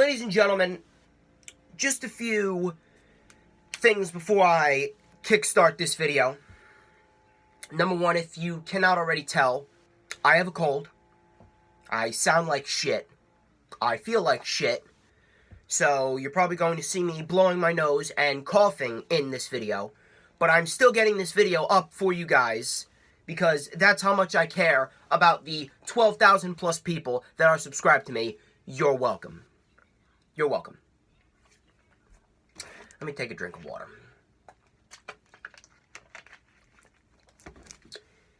ladies and gentlemen, just a few things before I kickstart this video. Number one, if you cannot already tell, I have a cold. I sound like shit. I feel like shit. So you're probably going to see me blowing my nose and coughing in this video. But I'm still getting this video up for you guys because that's how much I care about the 12,000 plus people that are subscribed to me. You're welcome. You're welcome. Let me take a drink of water.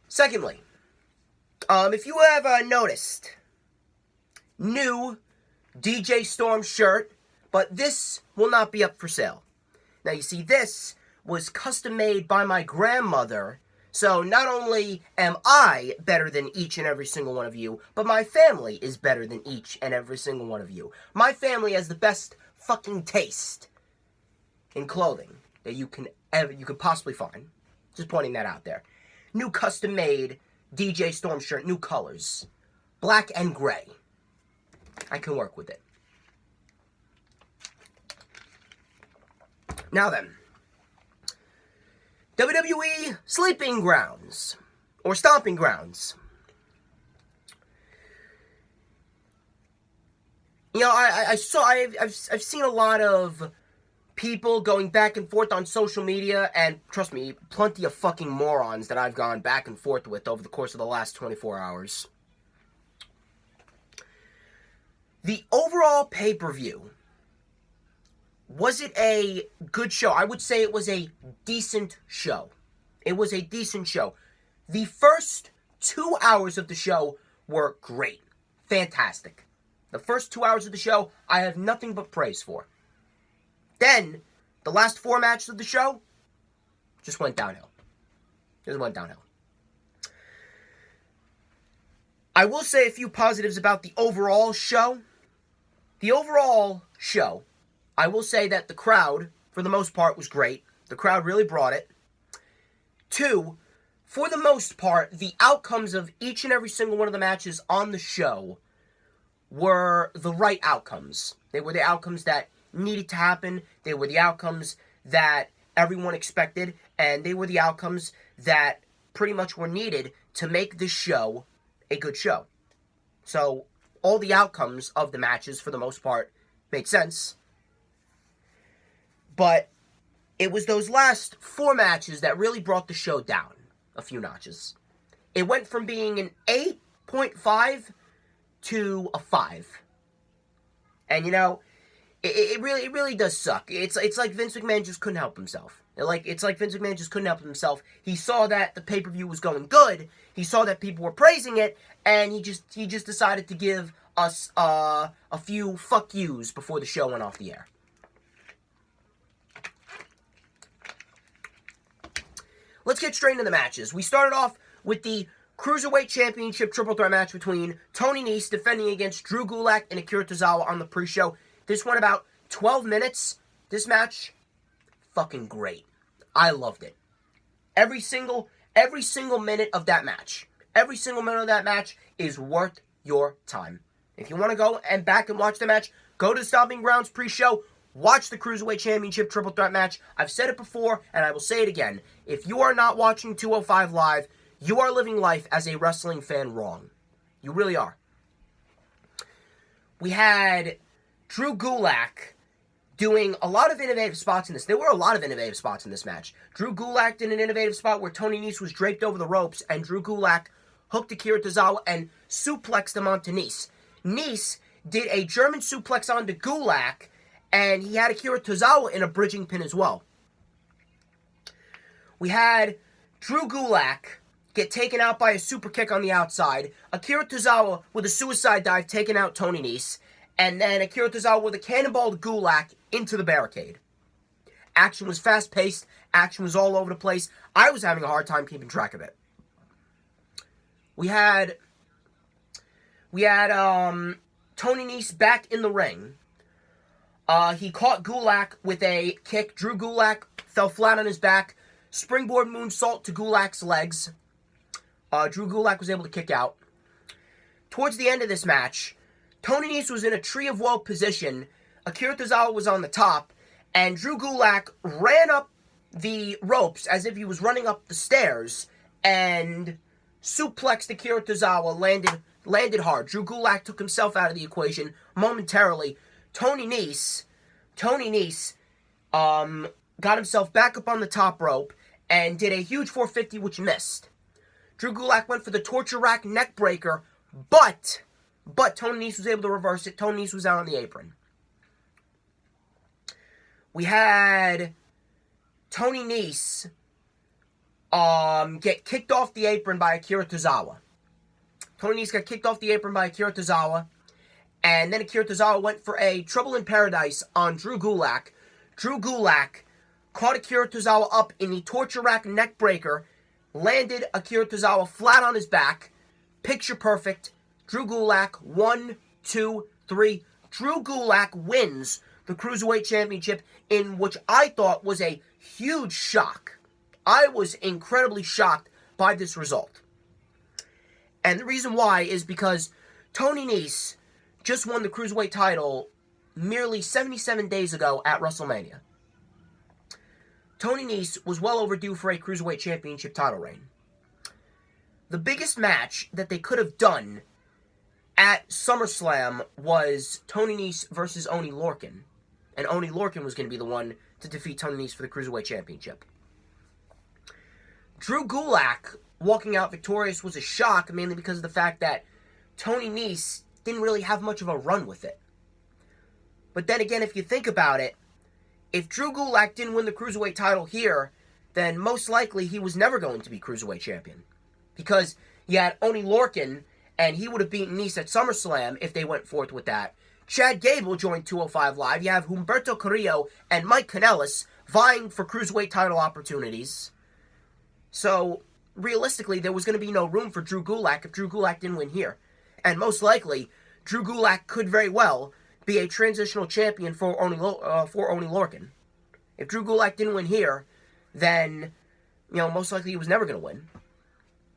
Secondly, if you have noticed, new DJ Storm shirt, but this will not be up for sale. Now, you see, this was custom made by my grandmother, so not only am I better than each and every single one of you, but my family is better than each and every single one of you. My family has the best fucking taste in clothing that you could possibly find. Just pointing that out there. New custom made DJ Storm shirt, new colors. Black and gray. I can work with it. Now then, WWE Sleeping Grounds, or Stomping Grounds. You know, I've seen a lot of people going back and forth on social media, and trust me, plenty of fucking morons that I've gone back and forth with over the course of the last 24 hours. The overall pay-per-view, was it a good show? I would say it was a decent show. It was a decent show. The first 2 hours of the show were great. Fantastic. The first 2 hours of the show, I have nothing but praise for. Then, the last 4 matches of the show just went downhill. Just went downhill. I will say a few positives about the overall show. The overall show, I will say that the crowd, for the most part, was great. The crowd really brought it. 2, for the most part, the outcomes of each and every single one of the matches on the show were the right outcomes. They were the outcomes that needed to happen. They were the outcomes that everyone expected. And they were the outcomes that pretty much were needed to make this show a good show. So, all the outcomes of the matches, for the most part, made sense. But it was those last 4 matches that really brought the show down a few notches. It went from being an 8.5 to a 5. And, you know, it really does suck. It's like Vince McMahon just couldn't help himself. It's like Vince McMahon just couldn't help himself. He saw that the pay-per-view was going good. He saw that people were praising it, and he just decided to give us a few fuck yous before the show went off the air. Let's get straight into the matches. We started off with the Cruiserweight Championship Triple Threat match between Tony Nese defending against Drew Gulak and Akira Tozawa on the pre-show. This went about 12 minutes. This match, fucking great. I loved it. Every single minute of that match. Every single minute of that match is worth your time. If you want to go and back and watch the match, go to the Stomping Grounds pre-show. Watch the Cruiserweight Championship Triple Threat match. I've said it before, and I will say it again. If you are not watching 205 Live, you are living life as a wrestling fan wrong. You really are. We had Drew Gulak doing a lot of innovative spots in this. There were a lot of innovative spots in this match. Drew Gulak did an innovative spot where Tony Nese was draped over the ropes, and Drew Gulak hooked Akira Tozawa and suplexed him onto Nese. Nese did a German suplex onto Gulak, and he had Akira Tozawa in a bridging pin as well. We had Drew Gulak get taken out by a super kick on the outside, Akira Tozawa with a suicide dive taking out Tony Nese, and then Akira Tozawa with a cannonball to Gulak into the barricade. Action was fast-paced. Action was all over the place. I was having a hard time keeping track of it. We had Tony Nese back in the ring. He caught Gulak with a kick. Drew Gulak fell flat on his back. Springboard moonsault to Gulak's legs. Drew Gulak was able to kick out. Towards the end of this match, Tony Nese was in a tree of woe position. Akira Tozawa was on the top, and Drew Gulak ran up the ropes as if he was running up the stairs, and suplexed Akira Tozawa, landed hard. Drew Gulak took himself out of the equation momentarily. Tony Nese got himself back up on the top rope and did a huge 450, which missed. Drew Gulak went for the torture rack neck breaker, but Tony Nese was able to reverse it. Tony Nese was out on the apron. We had Tony Nese get kicked off the apron by Akira Tozawa. Tony Nese got kicked off the apron by Akira Tozawa, and then Akira Tozawa went for a Trouble in Paradise on Drew Gulak. Drew Gulak caught Akira Tozawa up in the torture rack neck breaker, landed Akira Tozawa flat on his back. Picture perfect. Drew Gulak, 1, 2, 3. Drew Gulak wins the Cruiserweight Championship in which I thought was a huge shock. I was incredibly shocked by this result. And the reason why is because Tony Nese just won the Cruiserweight title merely 77 days ago at WrestleMania. Tony Nese was well overdue for a Cruiserweight Championship title reign. The biggest match that they could have done at SummerSlam was Tony Nese versus Oney Lorcan. And Oney Lorcan was going to be the one to defeat Tony Nese for the Cruiserweight Championship. Drew Gulak walking out victorious was a shock, mainly because of the fact that Tony Nese didn't really have much of a run with it. But then again, if you think about it, if Drew Gulak didn't win the Cruiserweight title here, then most likely he was never going to be Cruiserweight Champion. Because you had Oney Lorcan, and he would have beaten Nese at SummerSlam if they went forth with that. Chad Gable joined 205 Live. You have Humberto Carrillo and Mike Kanellis vying for Cruiserweight title opportunities. So, realistically, there was going to be no room for Drew Gulak if Drew Gulak didn't win here. And most likely, Drew Gulak could very well be a transitional champion for Oney Lorcan. If Drew Gulak didn't win here, then, most likely he was never going to win.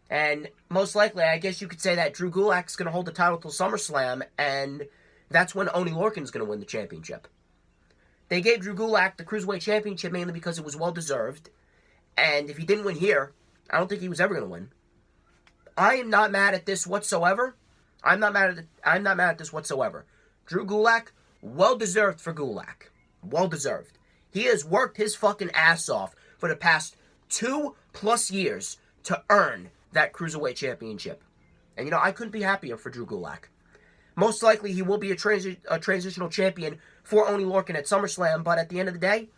And most likely, I guess you could say that Drew Gulak's going to hold the title till SummerSlam, and that's when Oney Lorcan's going to win the championship. They gave Drew Gulak the Cruiserweight Championship mainly because it was well-deserved, and if he didn't win here, I don't think he was ever going to win. I am not mad at this whatsoever. I'm not mad at this whatsoever. Drew Gulak, well-deserved for Gulak. Well-deserved. He has worked his fucking ass off for the past 2+ years to earn that Cruiserweight Championship. And, I couldn't be happier for Drew Gulak. Most likely, he will be a transitional champion for Oney Lorcan at SummerSlam, but at the end of the day,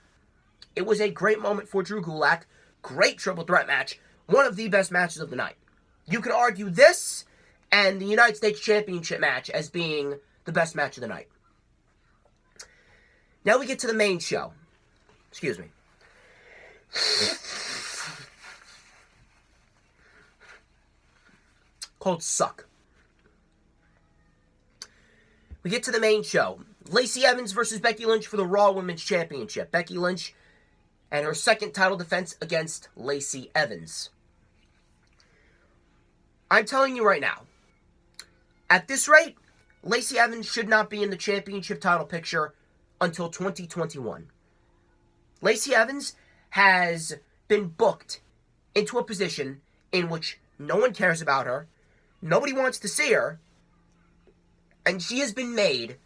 it was a great moment for Drew Gulak. Great triple threat match. One of the best matches of the night. You could argue this and the United States Championship match as being the best match of the night. Now we get to the main show. Excuse me. Called Suck. We get to the main show. Lacey Evans versus Becky Lynch for the Raw Women's Championship. Becky Lynch and her second title defense against Lacey Evans. I'm telling you right now, at this rate, Lacey Evans should not be in the championship title picture until 2021. Lacey Evans has been booked into a position in which no one cares about her, nobody wants to see her, and she has been made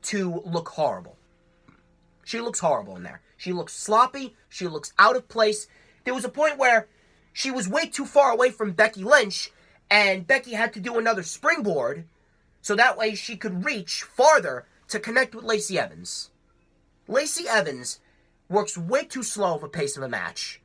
to look horrible. She looks horrible in there. She looks sloppy. She looks out of place. There was a point where she was way too far away from Becky Lynch, and Becky had to do another springboard so that way she could reach farther to connect with Lacey Evans. Lacey Evans works way too slow of a pace of a match.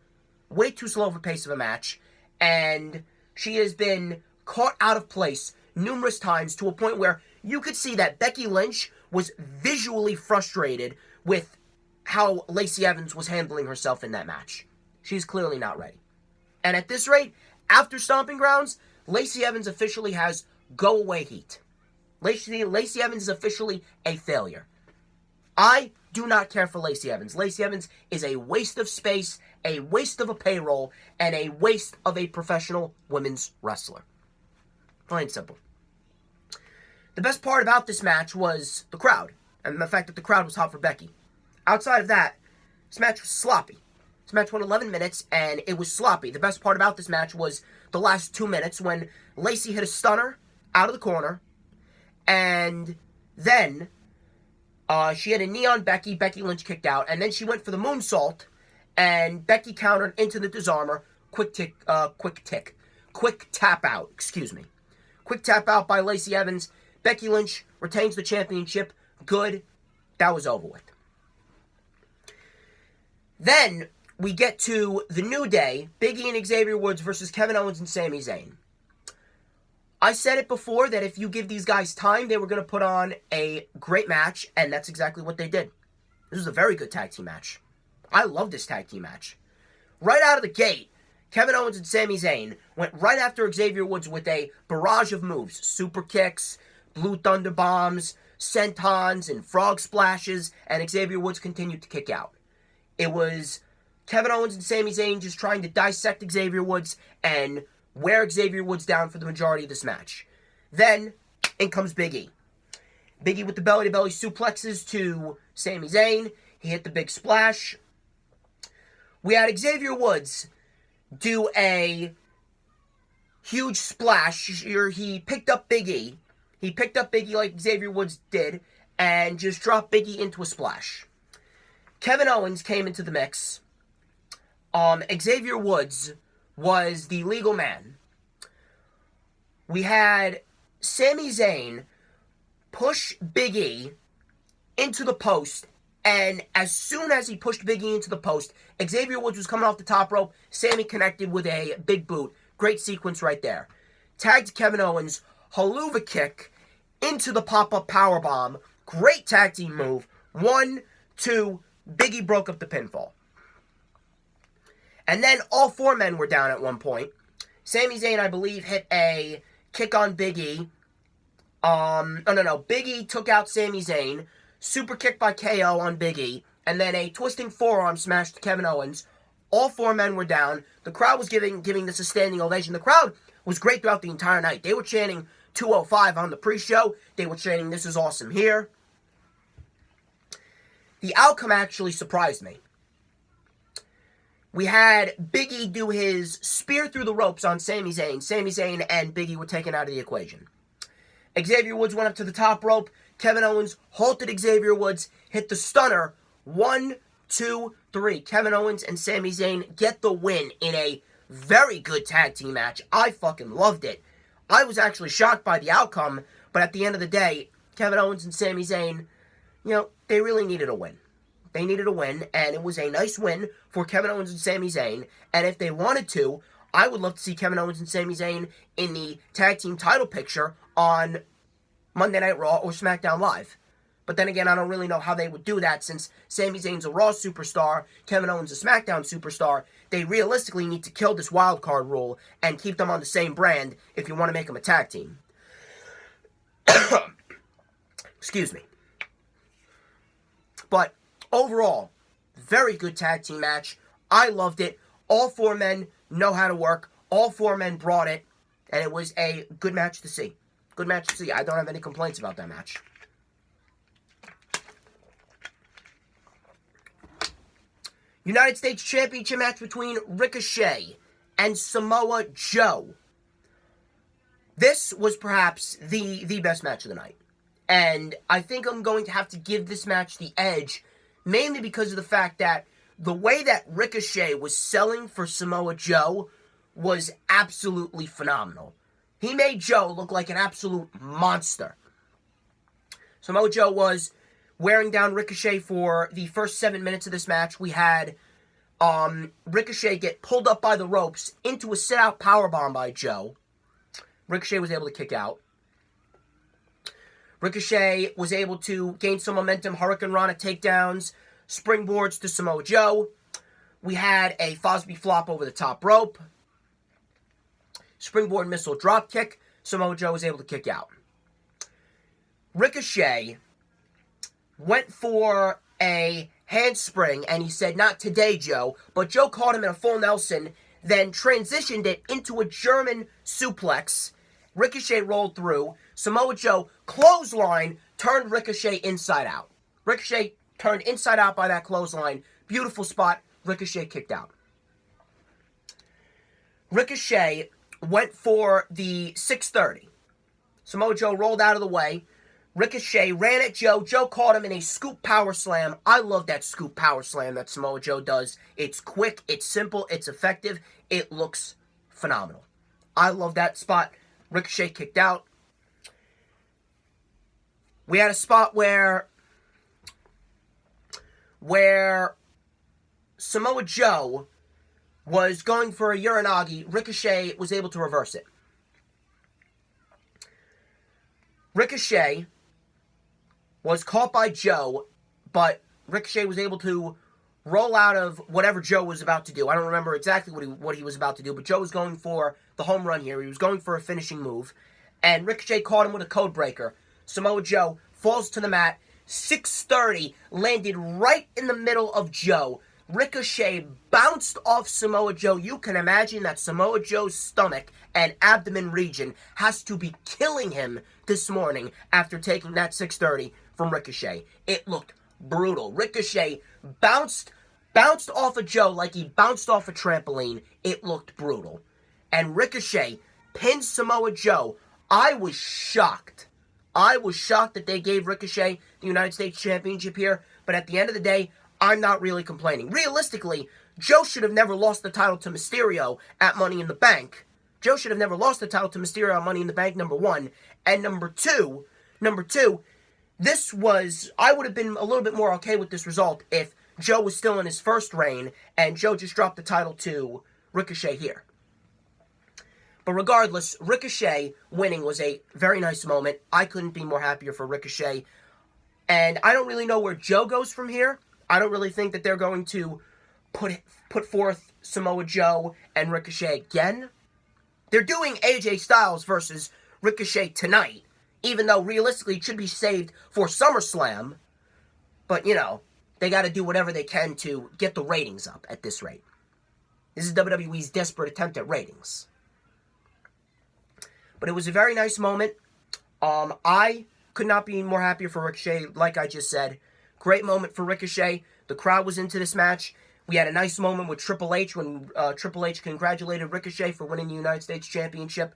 Way too slow of a pace of a match. And she has been caught out of place numerous times to a point where you could see that Becky Lynch was visually frustrated with how Lacey Evans was handling herself in that match. She's clearly not ready. And at this rate, after Stomping Grounds, Lacey Evans officially has go-away heat. Lacey Evans is officially a failure. I do not care for Lacey Evans. Lacey Evans is a waste of space, a waste of a payroll, and a waste of a professional women's wrestler. Plain and simple. The best part about this match was the crowd, and the fact that the crowd was hot for Becky. Outside of that, this match was sloppy. This match went 11 minutes, and it was sloppy. The best part about this match was the last 2 minutes when Lacey hit a stunner out of the corner, and then she had a knee on Becky. Becky Lynch kicked out, and then she went for the moonsault, and Becky countered into the disarmer. Quick tap out. Quick tap out by Lacey Evans. Becky Lynch retains the championship. Good. That was over with. Then we get to the New Day, Big E and Xavier Woods versus Kevin Owens and Sami Zayn. I said it before that if you give these guys time, they were going to put on a great match, and that's exactly what they did. This was a very good tag team match. I love this tag team match. Right out of the gate, Kevin Owens and Sami Zayn went right after Xavier Woods with a barrage of moves. Super kicks, Blue Thunder Bombs, Sentons, and Frog Splashes, and Xavier Woods continued to kick out. It was Kevin Owens and Sami Zayn just trying to dissect Xavier Woods and wear Xavier Woods down for the majority of this match. Then, in comes Big E. Big E with the belly-to-belly suplexes to Sami Zayn. He hit the big splash. We had Xavier Woods do a huge splash. He picked up Big E. He picked up Big E like Xavier Woods did and just dropped Big E into a splash. Kevin Owens came into the mix. Xavier Woods was the legal man. We had Sami Zayn push Big E into the post, and as soon as he pushed Big E into the post, Xavier Woods was coming off the top rope. Sami connected with a big boot. Great sequence right there. Tagged Kevin Owens, haluva kick into the pop-up powerbomb. Great tag team move. 1, 2, Big E broke up the pinfall. And then all 4 men were down at one point. Sami Zayn, I believe, hit a kick on Big E. Big E took out Sami Zayn. Super kick by KO on Big E. And then a twisting forearm smash to Kevin Owens. All 4 men were down. The crowd was giving this a standing ovation. The crowd was great throughout the entire night. They were chanting 205 on the pre-show. They were chanting, "This is awesome" here. The outcome actually surprised me. We had Big E do his spear through the ropes on Sami Zayn. Sami Zayn and Big E were taken out of the equation. Xavier Woods went up to the top rope. Kevin Owens halted Xavier Woods, hit the stunner. 1, 2, 3. Kevin Owens and Sami Zayn get the win in a very good tag team match. I fucking loved it. I was actually shocked by the outcome, but at the end of the day, Kevin Owens and Sami Zayn, they really needed a win. They needed a win, and it was a nice win for Kevin Owens and Sami Zayn. And if they wanted to, I would love to see Kevin Owens and Sami Zayn in the tag team title picture on Monday Night Raw or SmackDown Live. But then again, I don't really know how they would do that since Sami Zayn's a Raw superstar, Kevin Owens a SmackDown superstar. They realistically need to kill this wild card rule and keep them on the same brand if you want to make them a tag team. Excuse me. But overall, very good tag team match. I loved it. All 4 men know how to work. All 4 men brought it. And it was a good match to see. Good match to see. I don't have any complaints about that match. United States Championship match between Ricochet and Samoa Joe. This was perhaps the best match of the night. And I think I'm going to have to give this match the edge, mainly because of the fact that the way that Ricochet was selling for Samoa Joe was absolutely phenomenal. He made Joe look like an absolute monster. Samoa Joe was wearing down Ricochet for the first 7 minutes of this match. We had Ricochet get pulled up by the ropes into a sit-out powerbomb by Joe. Ricochet was able to kick out. Ricochet was able to gain some momentum. Hurricane Rana takedowns, springboards to Samoa Joe. We had a Fosby flop over the top rope. Springboard missile drop kick. Samoa Joe was able to kick out. Ricochet went for a handspring, and he said, "Not today, Joe." But Joe caught him in a full Nelson, then transitioned it into a German suplex. Ricochet rolled through. Samoa Joe, clothesline, turned Ricochet inside out. Ricochet turned inside out by that clothesline. Beautiful spot. Ricochet kicked out. Ricochet went for the 630. Samoa Joe rolled out of the way. Ricochet ran at Joe. Joe caught him in a scoop power slam. I love that scoop power slam that Samoa Joe does. It's quick, it's simple, it's effective. It looks phenomenal. I love that spot. Ricochet kicked out. We had a spot where Samoa Joe was going for a Uranagi. Ricochet was able to reverse it. Ricochet was caught by Joe, but Ricochet was able to roll out of whatever Joe was about to do. I don't remember exactly what he was about to do, but Joe was going for the home run here. He was going for a finishing move, and Ricochet caught him with a code breaker. Samoa Joe falls to the mat. 630 landed right in the middle of Joe. Ricochet bounced off Samoa Joe. You can imagine that Samoa Joe's stomach and abdomen region has to be killing him this morning after taking that 630 from Ricochet. It looked brutal. Ricochet bounced off of Joe like he bounced off a trampoline. It looked brutal. And Ricochet pinned Samoa Joe. I was shocked. I was shocked that they gave Ricochet the United States Championship here, but at the end of the day, I'm not really complaining. Realistically, Joe should have never lost the title to Mysterio at Money in the Bank. Joe should have never lost the title to Mysterio at Money in the Bank, number one. And number two, I would have been a little bit more okay with this result if Joe was still in his first reign and Joe just dropped the title to Ricochet here. But regardless, Ricochet winning was a very nice moment. I couldn't be more happier for Ricochet. And I don't really know where Joe goes from here. I don't really think that they're going to put forth Samoa Joe and Ricochet again. They're doing AJ Styles versus Ricochet tonight, even though realistically it should be saved for SummerSlam. But, they got to do whatever they can to get the ratings up at this rate. This is WWE's desperate attempt at ratings. But it was a very nice moment. I could not be more happier for Ricochet, like I just said. Great moment for Ricochet. The crowd was into this match. We had a nice moment with Triple H when Triple H congratulated Ricochet for winning the United States Championship.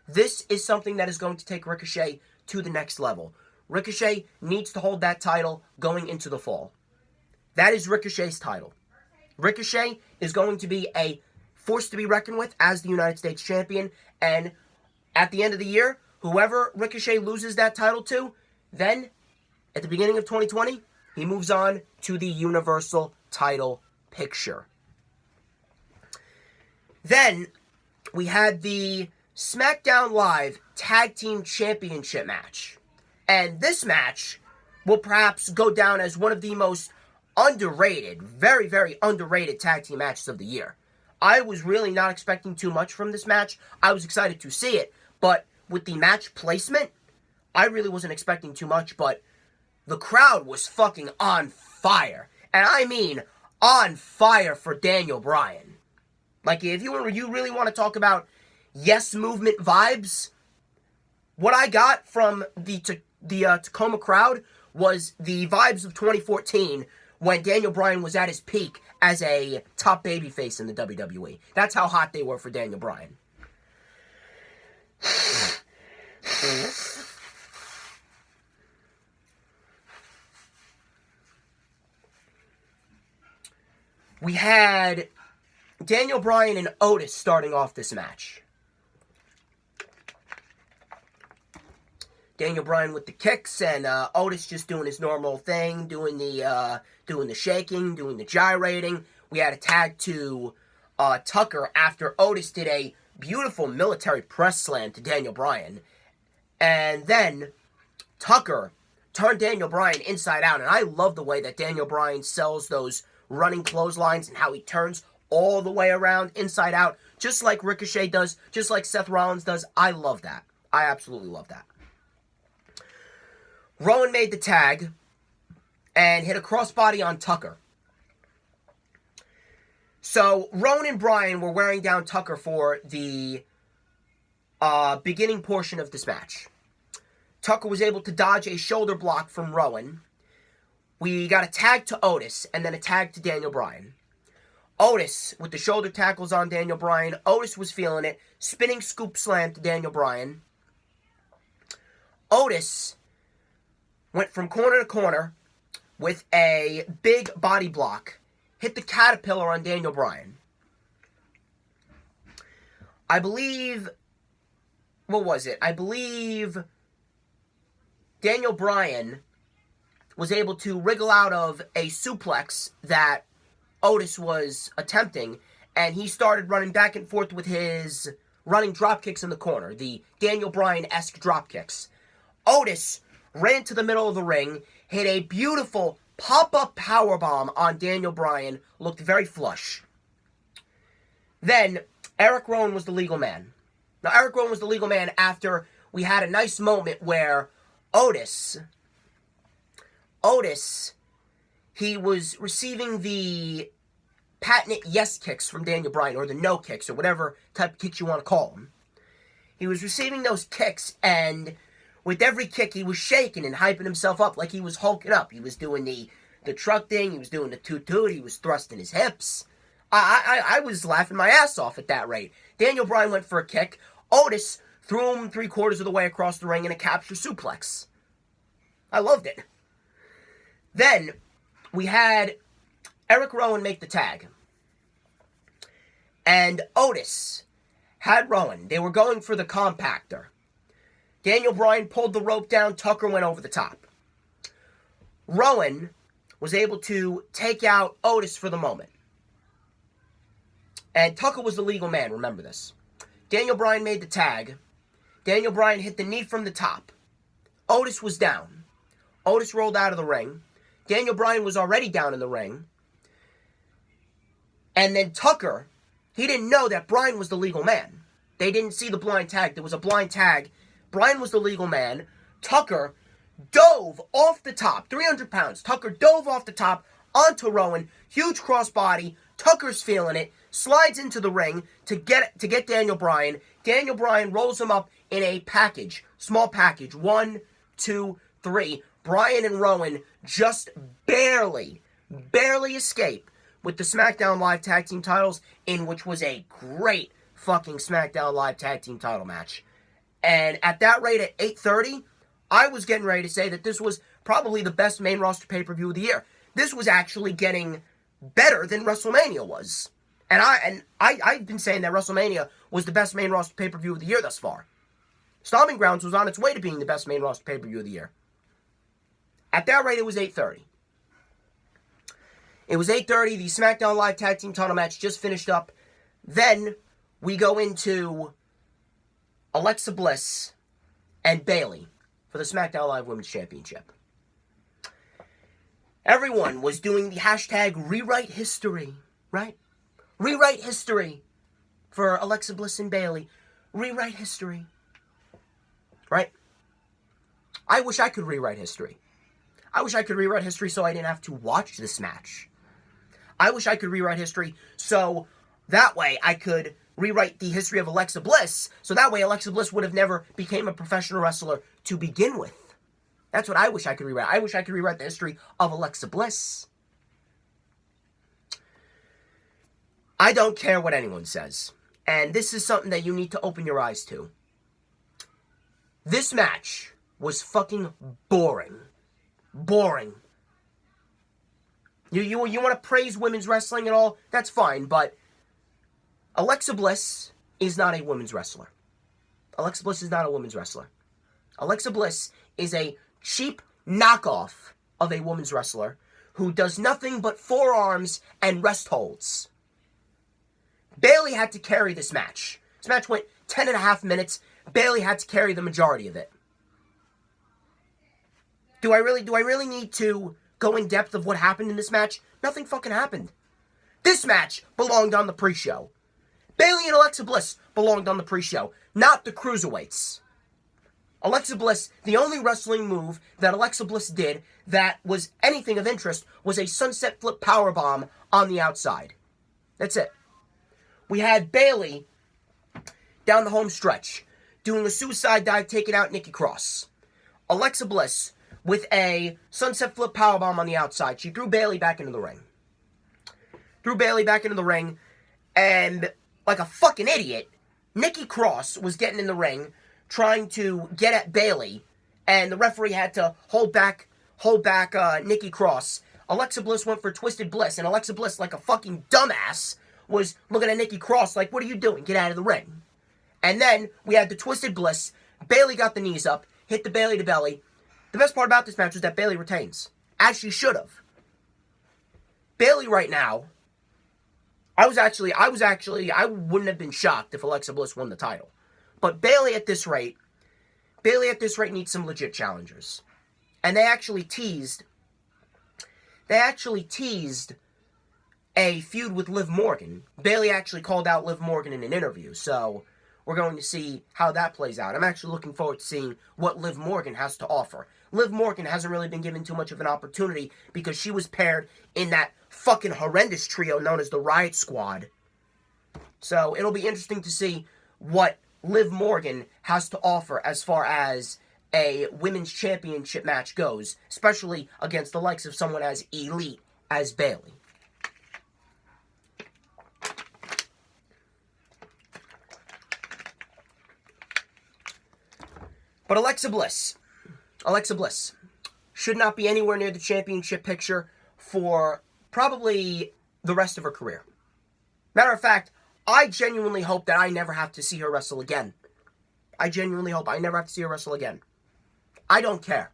This is something that is going to take Ricochet to the next level. Ricochet needs to hold that title going into the fall. That is Ricochet's title. Ricochet is going to be a force to be reckoned with as the United States Champion, and at the end of the year, whoever Ricochet loses that title to, then at the beginning of 2020, he moves on to the Universal title picture. Then we had the SmackDown Live Tag Team Championship match. And this match will perhaps go down as one of the most underrated, very, very underrated tag team matches of the year. I was really not expecting too much from this match. I was excited to see it, but with the match placement, I really wasn't expecting too much, but the crowd was fucking on fire. And I mean on fire for Daniel Bryan. Like, if you really want to talk about Yes Movement vibes, what I got from the Tacoma crowd was the vibes of 2014 when Daniel Bryan was at his peak as a top babyface in the WWE. That's how hot they were for Daniel Bryan. We had Daniel Bryan and Otis starting off this match. Daniel Bryan with the kicks, and Otis just doing his normal thing, doing the shaking, doing the gyrating. We had a tag to Tucker after Otis did a beautiful military press slam to Daniel Bryan. And then Tucker turned Daniel Bryan inside out, and I love the way that Daniel Bryan sells those running clotheslines and how he turns all the way around inside out, just like Ricochet does, just like Seth Rollins does. I love that. I absolutely love that. Rowan made the tag and hit a crossbody on Tucker. So Rowan and Bryan were wearing down Tucker for the beginning portion of this match. Tucker was able to dodge a shoulder block from Rowan. We got a tag to Otis, and then a tag to Daniel Bryan. Otis, with the shoulder tackles on Daniel Bryan. Otis was feeling it. Spinning scoop slam to Daniel Bryan. Otis went from corner to corner with a big body block. Hit the caterpillar on Daniel Bryan. I believe... What was it? I believe Daniel Bryan was able to wriggle out of a suplex that Otis was attempting, and he started running back and forth with his running drop kicks in the corner, the Daniel Bryan-esque drop kicks. Otis ran to the middle of the ring, hit a beautiful pop-up powerbomb on Daniel Bryan, looked very flush. Then, Eric Rowan was the legal man. Now, Eric Rowan was the legal man after we had a nice moment where Otis, he was receiving the patented yes kicks from Daniel Bryan, or the no kicks, or whatever type of kicks you want to call them. He was receiving those kicks, and with every kick, he was shaking and hyping himself up like he was hulking up. He was doing the truck thing, he was doing the toot-toot, he was thrusting his hips. I was laughing my ass off at that rate. Daniel Bryan went for a kick. Otis threw him 3/4 of the way across the ring in a capture suplex. I loved it. Then, we had Eric Rowan make the tag. And Otis had Rowan. They were going for the compactor. Daniel Bryan pulled the rope down. Tucker went over the top. Rowan was able to take out Otis for the moment. And Tucker was the legal man, remember this. Daniel Bryan made the tag. Daniel Bryan hit the knee from the top. Otis was down. Otis rolled out of the ring. Daniel Bryan was already down in the ring. And then Tucker, he didn't know that Bryan was the legal man. They didn't see the blind tag. There was a blind tag. Bryan was the legal man. Tucker dove off the top, 300 pounds. Tucker dove off the top onto Rowan. Huge crossbody. Tucker's feeling it. Slides into the ring to get Daniel Bryan. Daniel Bryan rolls him up in a package. Small package. 1, 2, 3. Bryan and Rowan just barely escape with the SmackDown Live Tag Team titles, in which was a great fucking SmackDown Live Tag Team title match. And at that rate, at 8:30, I was getting ready to say that this was probably the best main roster pay-per-view of the year. This was actually getting better than WrestleMania was. And I've been saying that WrestleMania was the best main roster pay-per-view of the year thus far. Stomping Grounds was on its way to being the best main roster pay-per-view of the year. At that rate, it was 8:30. It was 8:30. The SmackDown Live Tag Team title match just finished up. Then we go into Alexa Bliss and Bayley for the SmackDown Live Women's Championship. Everyone was doing the hashtag rewrite history, right? Rewrite history for Alexa Bliss and Bayley. Rewrite history. Right? I wish I could rewrite history. I wish I could rewrite history so I didn't have to watch this match. I wish I could rewrite history so that way I could rewrite the history of Alexa Bliss, so that way Alexa Bliss would have never became a professional wrestler to begin with. That's what I wish I could rewrite. I wish I could rewrite the history of Alexa Bliss. I don't care what anyone says. And this is something that you need to open your eyes to. This match was fucking boring. Boring. You want to praise women's wrestling and all? That's fine, but Alexa Bliss is not a women's wrestler. Alexa Bliss is not a women's wrestler. Alexa Bliss is a cheap knockoff of a women's wrestler who does nothing but forearms and rest holds. Bayley had to carry this match. This match went 10.5 minutes. Bayley had to carry the majority of it. Do I really need to go in depth of what happened in this match? Nothing fucking happened. This match belonged on the pre-show. Bayley and Alexa Bliss belonged on the pre-show, not the cruiserweights. Alexa Bliss, the only wrestling move that Alexa Bliss did that was anything of interest was a sunset flip powerbomb on the outside. That's it. We had Bayley down the home stretch doing a suicide dive, taking out Nikki Cross. Alexa Bliss with a sunset flip powerbomb on the outside. She threw Bayley back into the ring. And like a fucking idiot, Nikki Cross was getting in the ring, trying to get at Bayley, and the referee had to hold back Nikki Cross. Alexa Bliss went for Twisted Bliss, and Alexa Bliss, like a fucking dumbass, was looking at Nikki Cross like, what are you doing? Get out of the ring. And then we had the Twisted Bliss. Bayley got the knees up, hit the Bayley to belly. The best part about this match was that Bayley retains, as she should have. Bayley right now, I wouldn't have been shocked if Alexa Bliss won the title. But Bayley at this rate needs some legit challengers. And they actually teased a feud with Liv Morgan. Bayley actually called out Liv Morgan in an interview, so we're going to see how that plays out. I'm actually looking forward to seeing what Liv Morgan has to offer. Liv Morgan hasn't really been given too much of an opportunity because she was paired in that fucking horrendous trio known as the Riot Squad. So it'll be interesting to see what Liv Morgan has to offer as far as a women's championship match goes, especially against the likes of someone as elite as Bayley. But Alexa Bliss should not be anywhere near the championship picture for probably the rest of her career. Matter of fact, I genuinely hope that I never have to see her wrestle again. I genuinely hope I never have to see her wrestle again. I don't care.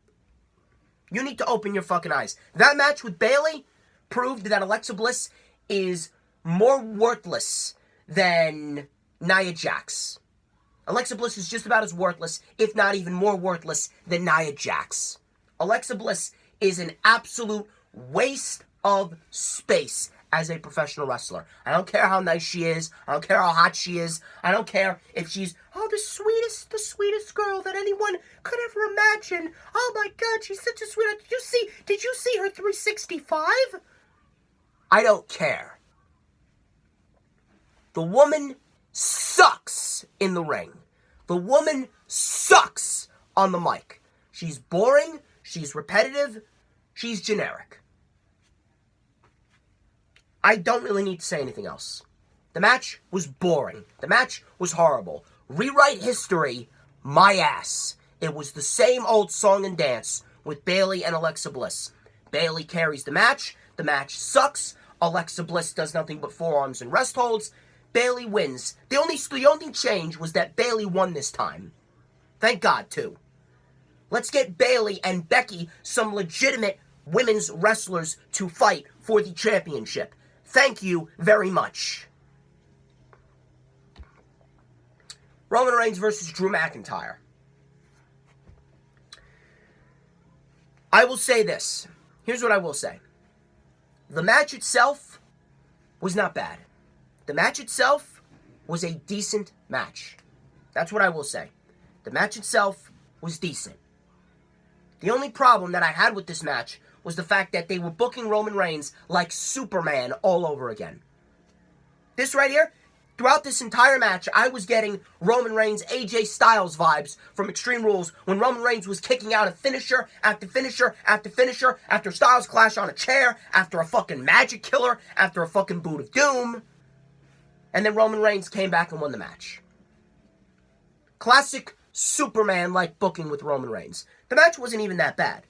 You need to open your fucking eyes. That match with Bayley proved that Alexa Bliss is more worthless than Nia Jax. Alexa Bliss is just about as worthless, if not even more worthless, than Nia Jax. Alexa Bliss is an absolute waste of space as a professional wrestler. I don't care how nice she is. I don't care how hot she is. I don't care if she's, the sweetest girl that anyone could ever imagine. Oh my God, she's such a sweetheart. Did you see her 365? I don't care. The woman sucks in the ring. The woman sucks on the mic. She's boring. She's repetitive. She's generic. I don't really need to say anything else. The match was boring. The match was horrible. Rewrite history, my ass. It was the same old song and dance with Bayley and Alexa Bliss. Bayley carries the match. The match sucks. Alexa Bliss does nothing but forearms and rest holds. Bayley wins. The only change was that Bayley won this time. Thank God, too. Let's get Bayley and Becky some legitimate women's wrestlers to fight for the championship. Thank you very much. Roman Reigns versus Drew McIntyre. I will say this. Here's what I will say. The match itself was not bad. The match itself was a decent match. That's what I will say. The match itself was decent. The only problem that I had with this match was the fact that they were booking Roman Reigns like Superman all over again. This right here, throughout this entire match, I was getting Roman Reigns AJ Styles vibes from Extreme Rules when Roman Reigns was kicking out a finisher after finisher after finisher, after Styles Clash on a chair, after a fucking Magic Killer, after a fucking Boot of Doom. And then Roman Reigns came back and won the match. Classic Superman-like booking with Roman Reigns. The match wasn't even that bad.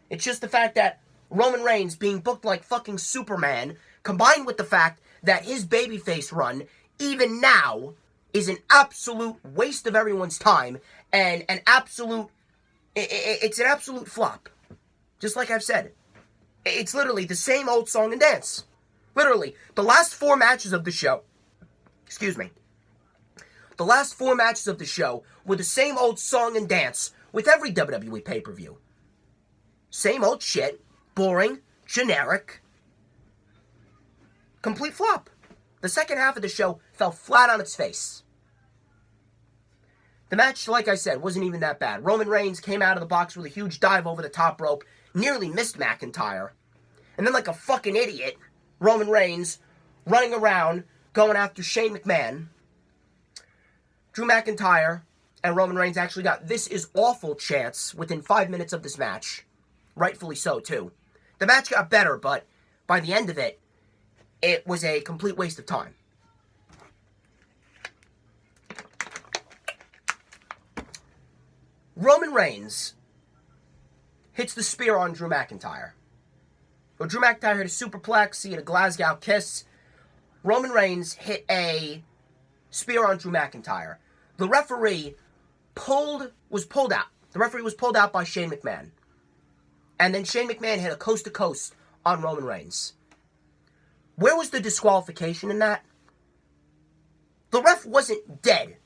It's just the fact that Roman Reigns being booked like fucking Superman, combined with the fact that his babyface run, even now, is an absolute waste of everyone's time, and it's an absolute flop. Just like I've said. It's literally the same old song and dance. Literally, the last 4 matches of the show, the last 4 matches of the show were the same old song and dance with every WWE pay-per-view. Same old shit, boring, generic, complete flop. The second half of the show fell flat on its face. The match, like I said, wasn't even that bad. Roman Reigns came out of the box with a huge dive over the top rope, nearly missed McIntyre. And then like a fucking idiot, Roman Reigns running around, going after Shane McMahon. Drew McIntyre and Roman Reigns actually got "This is awful" chants within 5 minutes of this match. Rightfully so, too. The match got better, but by the end of it, it was a complete waste of time. Roman Reigns hits the spear on Drew McIntyre. Well, Drew McIntyre hit a superplex, he hit a Glasgow kiss. Roman Reigns hit a spear on Drew McIntyre. The referee was pulled out. The referee was pulled out by Shane McMahon. And then Shane McMahon hit a coast-to-coast on Roman Reigns. Where was the disqualification in that? The ref wasn't dead.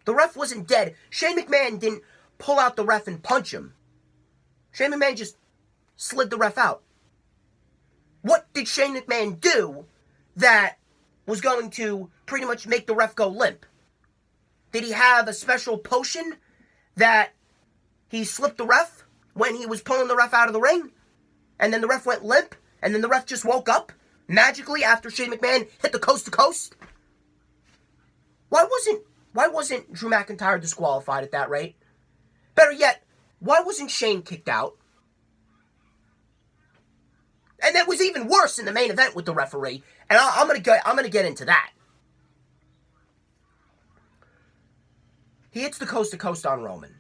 The ref wasn't dead. Shane McMahon didn't pull out the ref and punch him. Shane McMahon just slid the ref out. What did Shane McMahon do that was going to pretty much make the ref go limp? Did he have a special potion that he slipped the ref when he was pulling the ref out of the ring? And then the ref went limp? And then the ref just woke up magically after Shane McMahon hit the coast-to-coast? Why wasn't Drew McIntyre disqualified at that rate? Better yet, why wasn't Shane kicked out? And that was even worse in the main event with the referee. And I'm gonna get into that. He hits the coast-to-coast on Roman.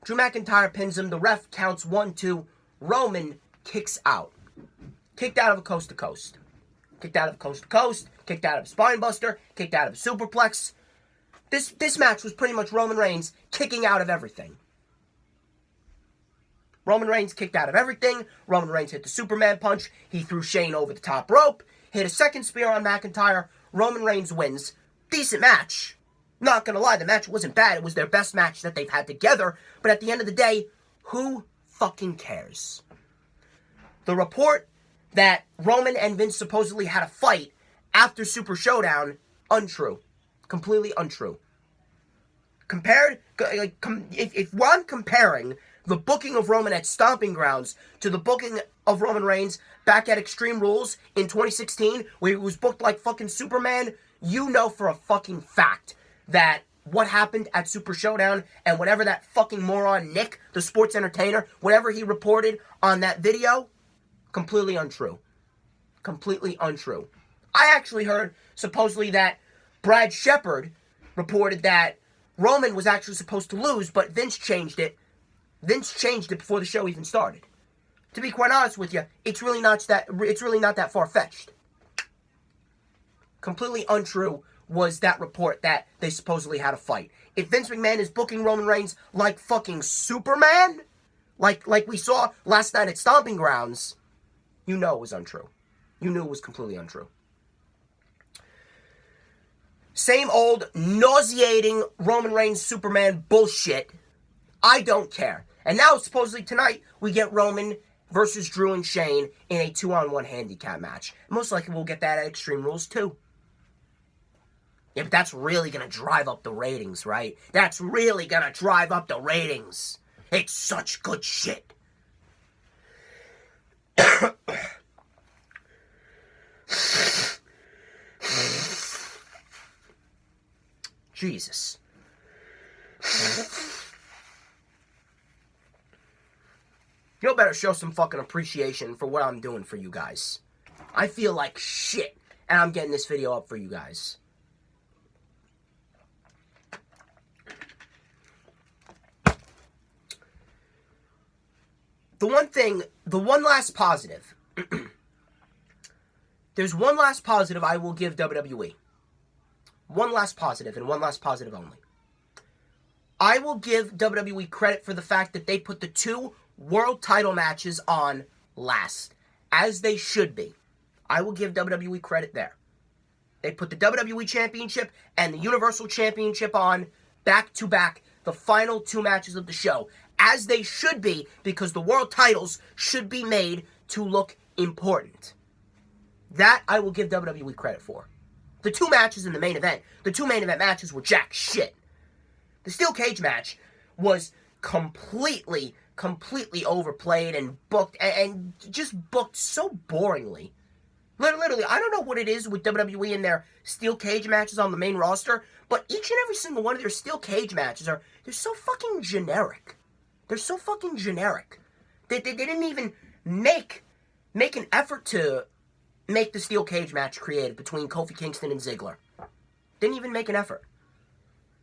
Drew McIntyre pins him. The ref counts 1, 2. Roman kicks out. Kicked out of a coast-to-coast. Kicked out of coast-to-coast. Kicked out of a spinebuster. Kicked out of a superplex. This match was pretty much Roman Reigns kicking out of everything. Roman Reigns kicked out of everything. Roman Reigns hit the Superman punch. He threw Shane over the top rope. Hit a second spear on McIntyre. Roman Reigns wins. Decent match. Not gonna lie, the match wasn't bad. It was their best match that they've had together. But at the end of the day, who fucking cares? The report that Roman and Vince supposedly had a fight after Super Showdown, untrue. Completely untrue. If I'm comparing the booking of Roman at Stomping Grounds to the booking of Roman Reigns back at Extreme Rules in 2016, where he was booked like fucking Superman, you know for a fucking fact that what happened at Super Showdown and whatever that fucking moron Nick, the sports entertainer, whatever he reported on that video, completely untrue. Completely untrue. I actually heard supposedly that Brad Shepard reported that Roman was actually supposed to lose, but Vince changed it. Vince changed it before the show even started. To be quite honest with you, it's really not that far-fetched. Completely untrue was that report that they supposedly had a fight. If Vince McMahon is booking Roman Reigns like fucking Superman, like we saw last night at Stomping Grounds, you know it was untrue. You knew it was completely untrue. Same old nauseating Roman Reigns Superman bullshit. I don't care. And now, supposedly tonight, we get Roman versus Drew and Shane in a 2-on-1 handicap match. Most likely we'll get that at Extreme Rules too. Yeah, but that's really going to drive up the ratings, right? That's really going to drive up the ratings. It's such good shit. Jesus. You better show some fucking appreciation for what I'm doing for you guys. I feel like shit, and I'm getting this video up for you guys. The one last positive. There's one last positive I will give WWE. One last positive, and one last positive only. I will give WWE credit for the fact that they put the 2 world title matches on last, as they should be. I will give WWE credit there. They put the WWE Championship and the Universal Championship on back-to-back, the final 2 matches of the show, as they should be, because the world titles should be made to look important. That I will give WWE credit for. The 2 matches in the main event, the 2 main event matches were jack shit. The steel cage match was completely overplayed and booked, and just booked so boringly. Literally, I don't know what it is with WWE and their steel cage matches on the main roster, but each and every single one of their steel cage matches they're so fucking generic. They're so fucking generic. They didn't even make an effort to make the steel cage match creative between Kofi Kingston and Ziggler. Didn't even make an effort.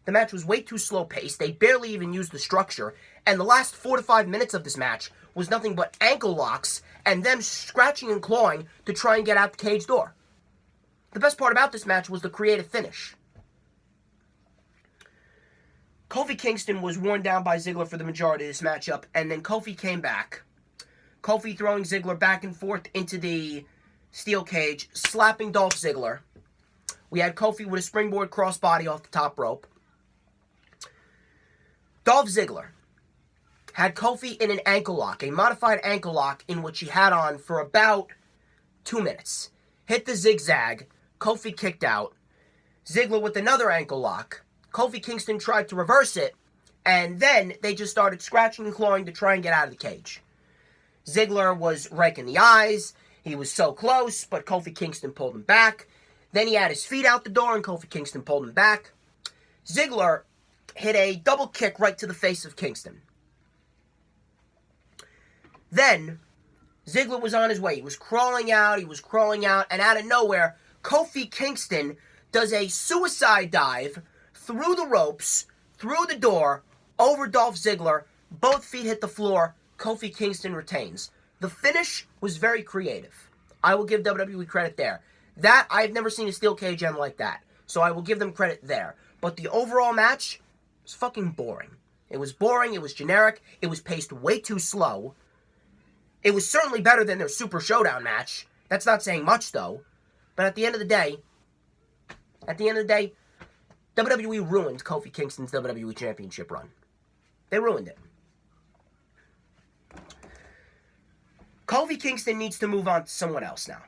The match was way too slow-paced. They barely even used the structure. And the last 4 to 5 minutes of this match was nothing but ankle locks and them scratching and clawing to try and get out the cage door. The best part about this match was the creative finish. Kofi Kingston was worn down by Ziggler for the majority of this matchup, and then Kofi came back. Kofi throwing Ziggler back and forth into the steel cage, slapping Dolph Ziggler. We had Kofi with a springboard crossbody off the top rope. Dolph Ziggler had Kofi in an ankle lock, a modified ankle lock in which he had on for about 2 minutes. Hit the zigzag, Kofi kicked out. Ziggler with another ankle lock. Kofi Kingston tried to reverse it, and then they just started scratching and clawing to try and get out of the cage. Ziggler was raking the eyes. He was so close, but Kofi Kingston pulled him back. Then he had his feet out the door, and Kofi Kingston pulled him back. Ziggler hit a double kick right to the face of Kingston. Then, Ziggler was on his way. He was crawling out, and out of nowhere, Kofi Kingston does a suicide dive through the ropes, through the door, over Dolph Ziggler. Both feet hit the floor. Kofi Kingston retains. The finish was very creative. I will give WWE credit there. That, I've never seen a steel cage end like that. So I will give them credit there. But the overall match was fucking boring. It was boring, it was generic, it was paced way too slow. It was certainly better than their Super Showdown match. That's not saying much, though. But at the end of the day, WWE ruined Kofi Kingston's WWE Championship run. They ruined it. Kofi Kingston needs to move on to someone else now.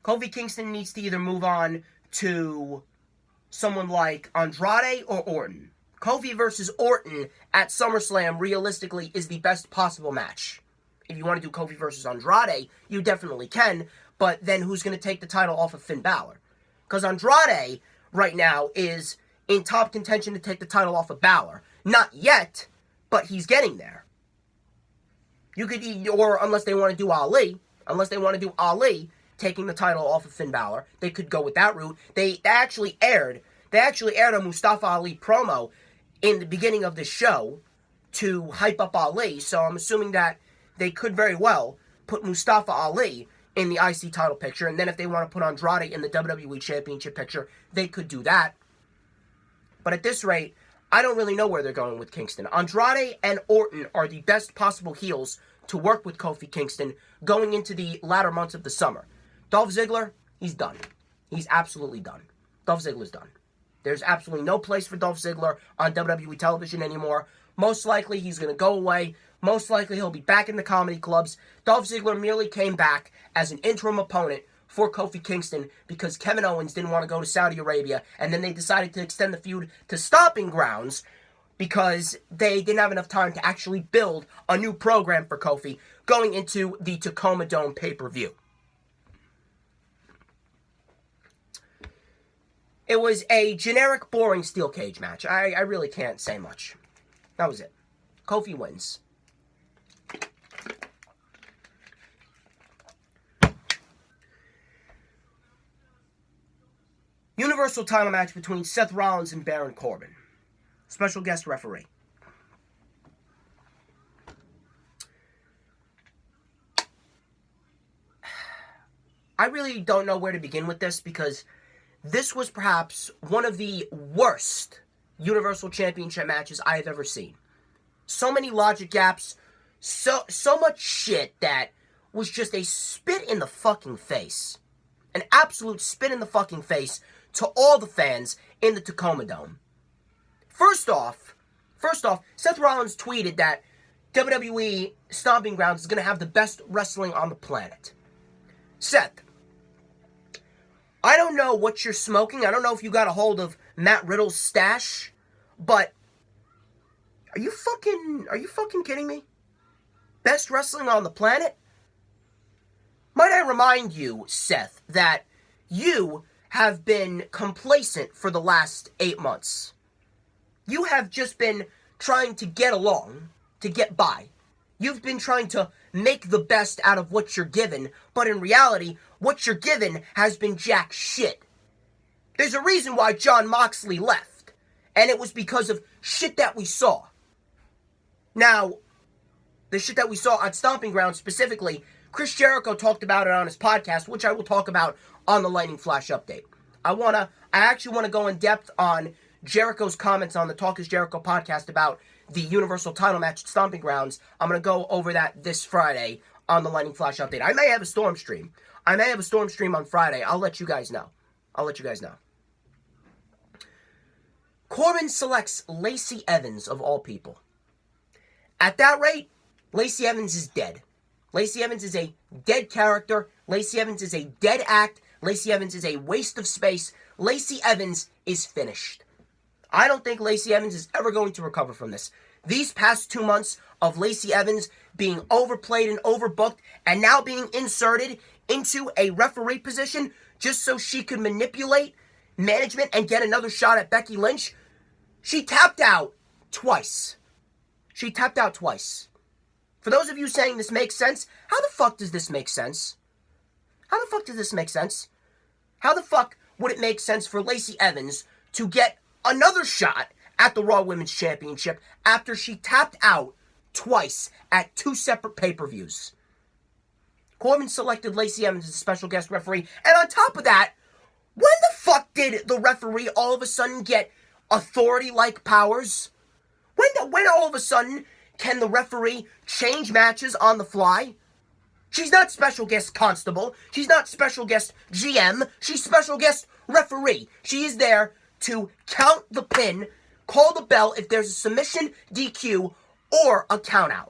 Kofi Kingston needs to either move on to someone like Andrade or Orton. Kofi versus Orton at SummerSlam, realistically, is the best possible match. If you want to do Kofi versus Andrade, you definitely can, but then who's going to take the title off of Finn Balor? Because Andrade, right now, is in top contention to take the title off of Balor. Not yet, but he's getting there. You could, or unless they want to do Ali, taking the title off of Finn Balor, they could go with that route. They actually aired a Mustafa Ali promo in the beginning of the show to hype up Ali, so I'm assuming that they could very well put Mustafa Ali in the IC title picture, and then if they want to put Andrade in the WWE Championship picture, they could do that. But at this rate, I don't really know where they're going with Kingston. Andrade and Orton are the best possible heels to work with Kofi Kingston going into the latter months of the summer. Dolph Ziggler, he's done. He's absolutely done. Dolph Ziggler's done. There's absolutely no place for Dolph Ziggler on WWE television anymore. Most likely, he's going to go away. Most likely, he'll be back in the comedy clubs. Dolph Ziggler merely came back as an interim opponent for Kofi Kingston because Kevin Owens didn't want to go to Saudi Arabia, and then they decided to extend the feud to Stomping Grounds because they didn't have enough time to actually build a new program for Kofi going into the Tacoma Dome pay-per-view. It was a generic, boring steel cage match. I really can't say much. That was it. Kofi wins. Universal title match between Seth Rollins and Baron Corbin. Special guest referee. I really don't know where to begin with this because this was perhaps one of the worst Universal Championship matches I have ever seen. So many logic gaps, so much shit that was just a spit in the fucking face. An absolute spit in the fucking face to all the fans in the Tacoma Dome. First off, Seth Rollins tweeted that WWE Stomping Grounds is going to have the best wrestling on the planet. Seth, I don't know what you're smoking. I don't know if you got a hold of Matt Riddle's stash, but are you fucking kidding me? Best wrestling on the planet? Might I remind you, Seth, that you have been complacent for the last 8 months. You have just been trying to get along, to get by. You've been trying to make the best out of what you're given, but in reality, what you're given has been jack shit. There's a reason why Jon Moxley left, and it was because of shit that we saw. Now, the shit that we saw on Stomping Grounds specifically, Chris Jericho talked about it on his podcast, which I will talk about on the Lightning Flash update. I actually want to go in depth on Jericho's comments on the Talk is Jericho podcast about the Universal title match at Stomping Grounds. I'm going to go over that this Friday on the Lightning Flash update. I may have a storm stream. On Friday. I'll let you guys know. Corbin selects Lacey Evans, of all people. At that rate, Lacey Evans is dead. Lacey Evans is a dead character. Lacey Evans is a dead act. Lacey Evans is a waste of space. Lacey Evans is finished. I don't think Lacey Evans is ever going to recover from this. These past 2 months of Lacey Evans being overplayed and overbooked and now being inserted into a referee position just so she could manipulate management and get another shot at Becky Lynch, she tapped out twice. For those of you saying this makes sense, how the fuck does this make sense? How the fuck would it make sense for Lacey Evans to get another shot at the Raw Women's Championship after she tapped out twice at 2 separate pay-per-views? Corbin selected Lacey Evans as a special guest referee, and on top of that, when the fuck did the referee all of a sudden get authority-like powers? When all of a sudden can the referee change matches on the fly? She's not special guest constable. She's not special guest GM. She's special guest referee. She is there to count the pin, call the bell if there's a submission, DQ, or a countout.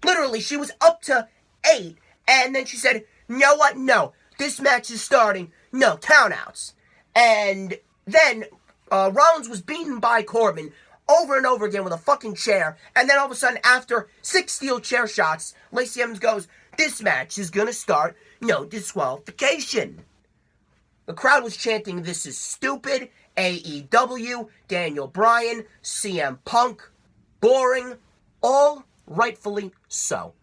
Literally, she was up to 8, and then she said, "You know what? No, this match is starting. No, countouts." And then Rollins was beaten by Corbin over and over again with a fucking chair, and then all of a sudden, after 6 steel chair shots, Lacey Evans goes, "This match is gonna start, no disqualification." The crowd was chanting, "This is stupid," AEW, Daniel Bryan, CM Punk, boring, all rightfully so.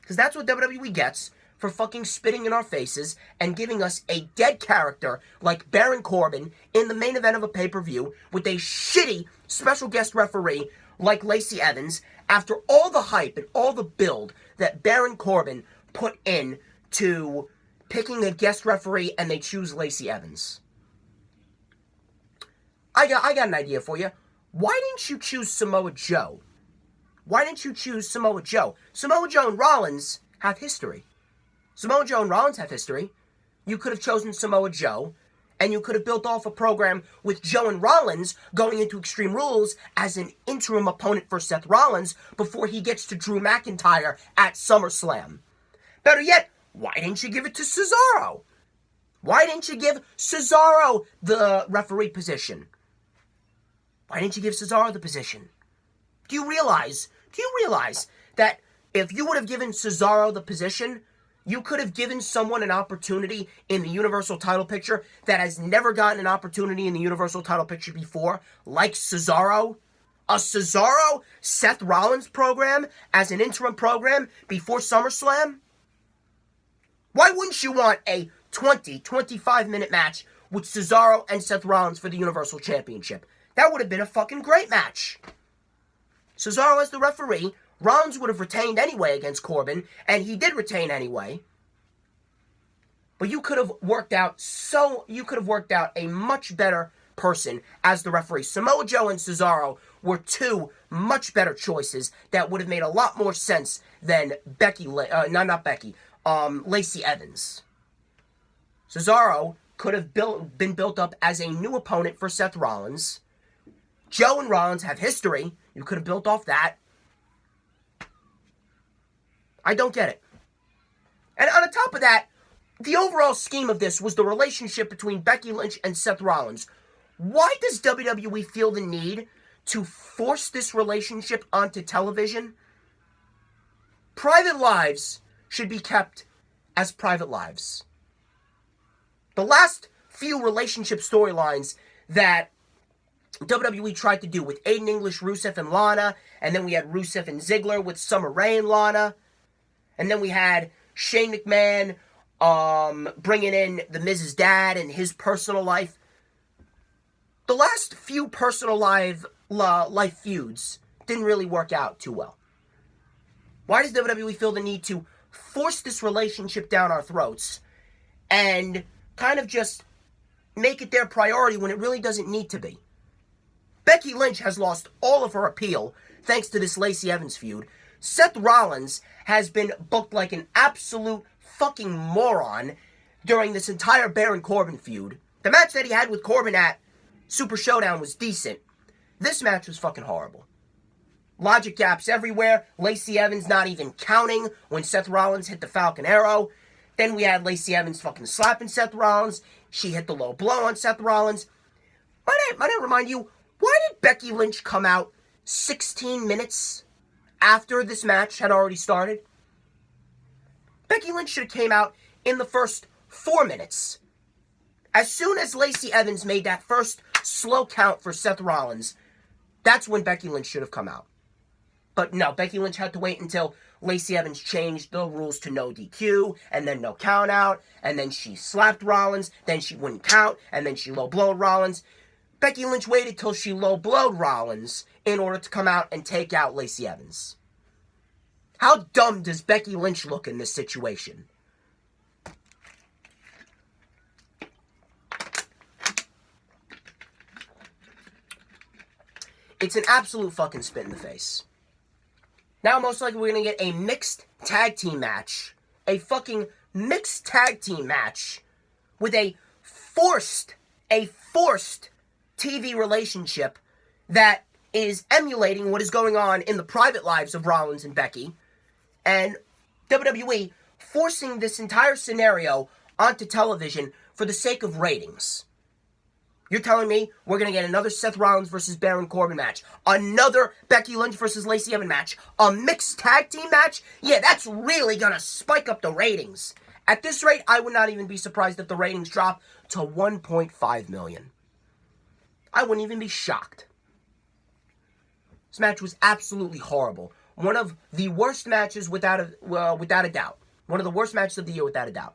Because that's what WWE gets for fucking spitting in our faces and giving us a dead character like Baron Corbin in the main event of a pay-per-view with a shitty special guest referee like Lacey Evans after all the hype and all the build that Baron Corbin put in to picking a guest referee, and they choose Lacey Evans. I got an idea for you. Why didn't you choose Samoa Joe? Samoa Joe and Rollins have history. You could have chosen Samoa Joe, and you could have built off a program with Joe and Rollins going into Extreme Rules as an interim opponent for Seth Rollins before he gets to Drew McIntyre at SummerSlam. Better yet, why didn't you give it to Cesaro? Why didn't you give Cesaro the referee position? Why didn't you give Cesaro the position? Do you realize that if you would have given Cesaro the position, you could have given someone an opportunity in the Universal title picture that has never gotten an opportunity in the Universal title picture before, like Cesaro? A Cesaro Seth Rollins program as an interim program before SummerSlam? Why wouldn't you want a 25-minute match with Cesaro and Seth Rollins for the Universal Championship? That would have been a fucking great match. Cesaro as the referee, Rollins would have retained anyway against Corbin, and he did retain anyway. But you could have worked out a much better person as the referee. Samoa Joe and Cesaro were 2 much better choices that would have made a lot more sense than Lacey Evans. Cesaro could have been built up as a new opponent for Seth Rollins. Joe and Rollins have history. You could have built off that. I don't get it. And on top of that, the overall scheme of this was the relationship between Becky Lynch and Seth Rollins. Why does WWE feel the need to force this relationship onto television? Private lives should be kept as private lives. The last few relationship storylines that WWE tried to do with Aiden English, Rusev, and Lana, and then we had Rusev and Ziggler with Summer Rae and Lana, and then we had Shane McMahon bringing in the Miz's dad and his personal life. The last few personal life feuds didn't really work out too well. Why does WWE feel the need to force this relationship down our throats and kind of just make it their priority when it really doesn't need to be? Becky Lynch has lost all of her appeal thanks to this Lacey Evans feud. Seth Rollins has been booked like an absolute fucking moron during this entire Baron Corbin feud. The match that he had with Corbin at Super Showdown was decent. This match was fucking horrible. Logic gaps everywhere. Lacey Evans not even counting when Seth Rollins hit the Falcon Arrow. Then we had Lacey Evans fucking slapping Seth Rollins. She hit the low blow on Seth Rollins. Might I remind you, why did Becky Lynch come out 16 minutes after this match had already started? Becky Lynch should have came out in the first 4 minutes. As soon as Lacey Evans made that first slow count for Seth Rollins, that's when Becky Lynch should have come out. But no, Becky Lynch had to wait until Lacey Evans changed the rules to no DQ, and then no count out, and then she slapped Rollins, then she wouldn't count, and then she low blowed Rollins. Becky Lynch waited till she low blowed Rollins in order to come out and take out Lacey Evans. How dumb does Becky Lynch look in this situation? It's an absolute fucking spit in the face. Now, most likely, we're going to get a mixed tag team match. A fucking mixed tag team match with a forced TV relationship that is emulating what is going on in the private lives of Rollins and Becky. And WWE forcing this entire scenario onto television for the sake of ratings. You're telling me we're going to get another Seth Rollins versus Baron Corbin match, another Becky Lynch versus Lacey Evans match, a mixed tag team match? Yeah, that's really going to spike up the ratings. At this rate, I would not even be surprised if the ratings drop to 1.5 million. I wouldn't even be shocked. This match was absolutely horrible. One of the worst matches without a doubt. One of the worst matches of the year without a doubt.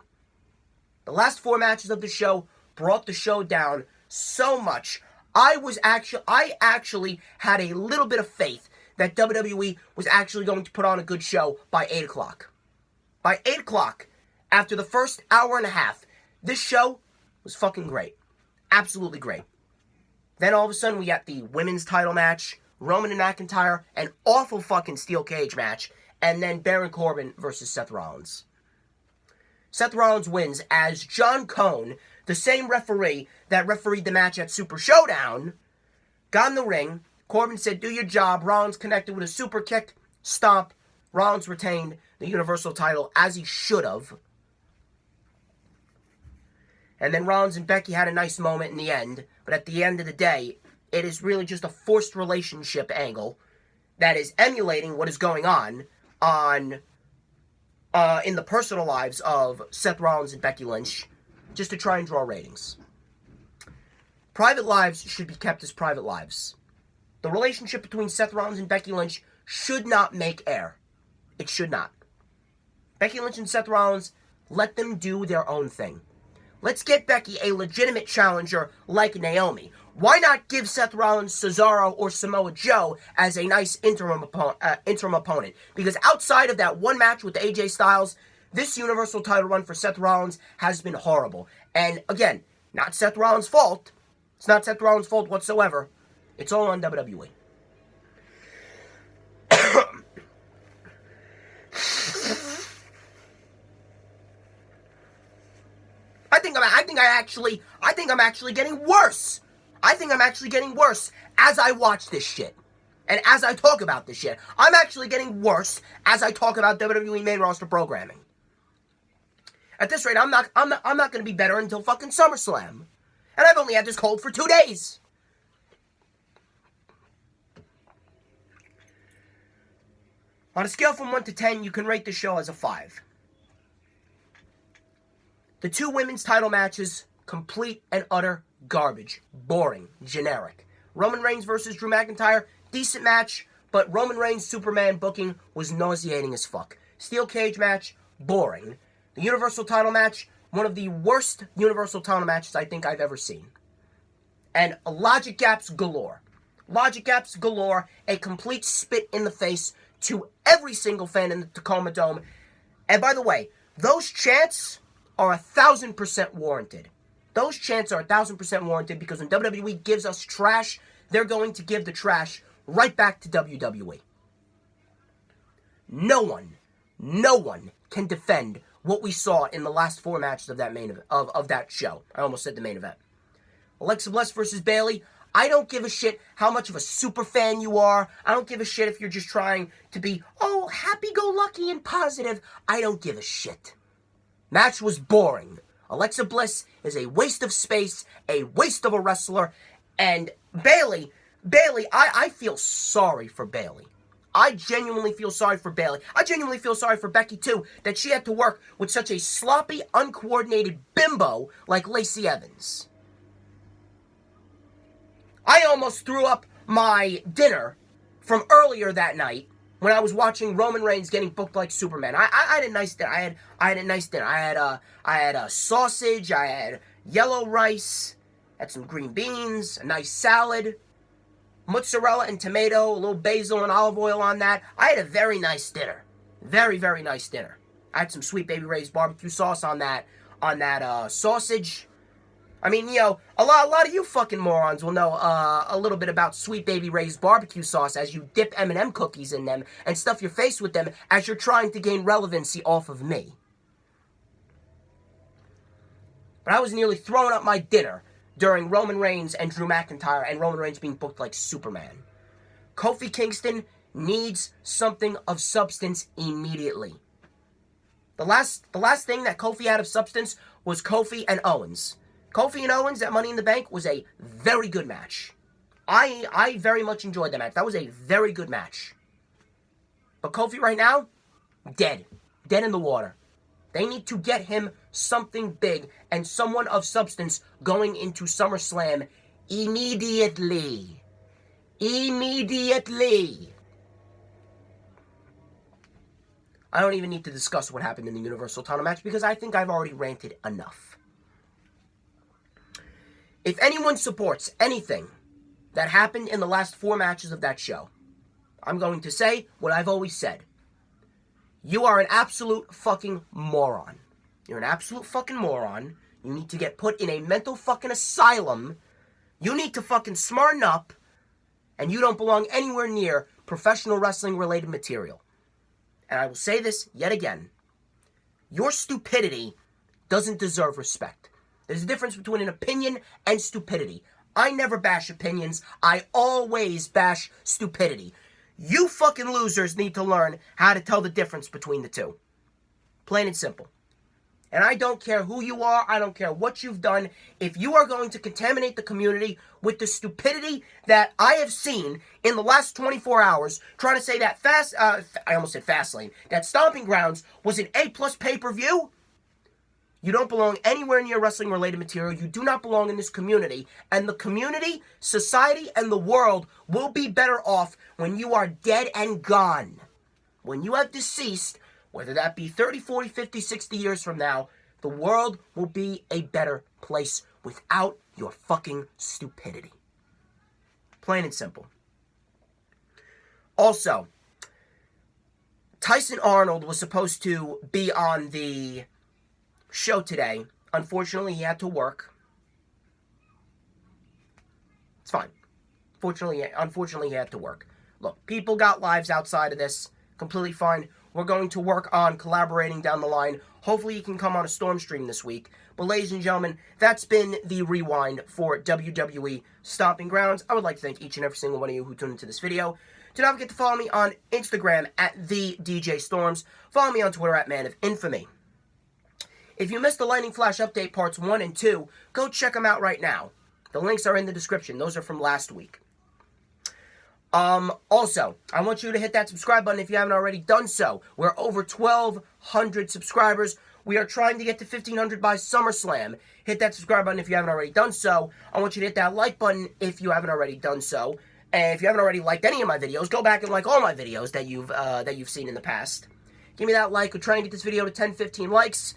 The last 4 matches of the show brought the show down so much. I actually had a little bit of faith that WWE was actually going to put on a good show by 8 o'clock. By 8 o'clock, after the first hour and a half, this show was fucking great. Absolutely great. Then all of a sudden we got the women's title match, Roman and McIntyre, an awful fucking steel cage match, and then Baron Corbin versus Seth Rollins. Seth Rollins wins as John Cone, the same referee that refereed the match at Super Showdown, got in the ring. Corbin said, "Do your job." Rollins connected with a super kick, stomp. Rollins retained the Universal title as he should have. And then Rollins and Becky had a nice moment in the end. But at the end of the day, it is really just a forced relationship angle that is emulating what is going on in the personal lives of Seth Rollins and Becky Lynch, just to try and draw ratings. Private lives should be kept as private lives. The relationship between Seth Rollins and Becky Lynch should not make air. It should not. Becky Lynch and Seth Rollins, let them do their own thing. Let's get Becky a legitimate challenger like Naomi. Why not give Seth Rollins Cesaro or Samoa Joe as a nice interim opponent? Because outside of that one match with AJ Styles, this Universal title run for Seth Rollins has been horrible. And again, not Seth Rollins' fault. It's not Seth Rollins' fault whatsoever. It's all on WWE. I think I'm actually getting worse. I think I'm actually getting worse as I watch this shit. And as I talk about this shit. I'm actually getting worse as I talk about WWE main roster programming. At this rate, I'm not going to be better until fucking SummerSlam. And I've only had this cold for 2 days. On a scale from 1 to 10, you can rate the show as a 5. The 2 women's title matches, complete and utter garbage. Boring. Generic. Roman Reigns versus Drew McIntyre, decent match, but Roman Reigns' Superman booking was nauseating as fuck. Steel cage match, boring. The Universal title match, one of the worst Universal title matches I think I've ever seen. And logic gaps galore. Logic gaps galore, a complete spit in the face to every single fan in the Tacoma Dome. And by the way, those chants are 1,000% warranted. Those chants are 1,000% warranted because when WWE gives us trash, they're going to give the trash right back to WWE. No one can defend what we saw in the last 4 matches of that of that show. I almost said the main event. Alexa Bliss versus Bayley. I don't give a shit how much of a super fan you are. I don't give a shit if you're just trying to be, happy-go-lucky and positive. I don't give a shit. Match was boring. Alexa Bliss is a waste of space, a waste of a wrestler, and Bayley, I feel sorry for Bayley. I genuinely feel sorry for Bayley. I genuinely feel sorry for Becky, too, that she had to work with such a sloppy, uncoordinated bimbo like Lacey Evans. I almost threw up my dinner from earlier that night when I was watching Roman Reigns getting booked like Superman. I had a nice dinner. I had a nice dinner. I had a sausage. I had yellow rice. Had some green beans. A nice salad. Mozzarella and tomato. A little basil and olive oil on that. I had a very nice dinner. Very, very nice dinner. I had some Sweet Baby Ray's barbecue sauce on that sausage. I mean, a lot of you fucking morons will know a little bit about Sweet Baby Ray's barbecue sauce as you dip M&M cookies in them and stuff your face with them as you're trying to gain relevancy off of me. But I was nearly throwing up my dinner during Roman Reigns and Drew McIntyre and Roman Reigns being booked like Superman. Kofi Kingston needs something of substance immediately. The last thing that Kofi had of substance was Kofi and Owens. Kofi and Owens at Money in the Bank was a very good match. I very much enjoyed that match. That was a very good match. But Kofi right now, dead. Dead in the water. They need to get him something big and someone of substance going into SummerSlam immediately. Immediately. I don't even need to discuss what happened in the Universal title match because I think I've already ranted enough. If anyone supports anything that happened in the last 4 matches of that show, I'm going to say what I've always said. You are an absolute fucking moron. You're an absolute fucking moron. You need to get put in a mental fucking asylum. You need to fucking smarten up. And you don't belong anywhere near professional wrestling related material. And I will say this yet again. Your stupidity doesn't deserve respect. There's a difference between an opinion and stupidity. I never bash opinions. I always bash stupidity. You fucking losers need to learn how to tell the difference between the two. Plain and simple. And I don't care who you are. I don't care what you've done. If you are going to contaminate the community with the stupidity that I have seen in the last 24 hours, trying to say that I almost said Fastlane, that Stomping Grounds was an A+ pay-per-view, you don't belong anywhere near wrestling-related material. You do not belong in this community. And the community, society, and the world will be better off when you are dead and gone. When you have deceased, whether that be 30, 40, 50, 60 years from now, the world will be a better place without your fucking stupidity. Plain and simple. Also, Tyson Arnold was supposed to be on the show today. Unfortunately, he had to work. It's fine. Unfortunately, he had to work. Look, people got lives outside of this. Completely fine. We're going to work on collaborating down the line. Hopefully, he can come on a Storm stream this week. But ladies and gentlemen, that's been the rewind for WWE Stomping Grounds. I would like to thank each and every single one of you who tuned into this video. Do not forget to follow me on Instagram at the DJ Storms. Follow me on Twitter at Man of Infamy. If you missed the Lightning Flash Update Parts 1 and 2, go check them out right now. The links are in the description. Those are from last week. Also, I want you to hit that subscribe button if you haven't already done so. We're over 1,200 subscribers. We are trying to get to 1,500 by SummerSlam. Hit that subscribe button if you haven't already done so. I want you to hit that like button if you haven't already done so. And if you haven't already liked any of my videos, go back and like all my videos that you've seen in the past. Give me that like. We're trying to get this video to 10, 15 likes.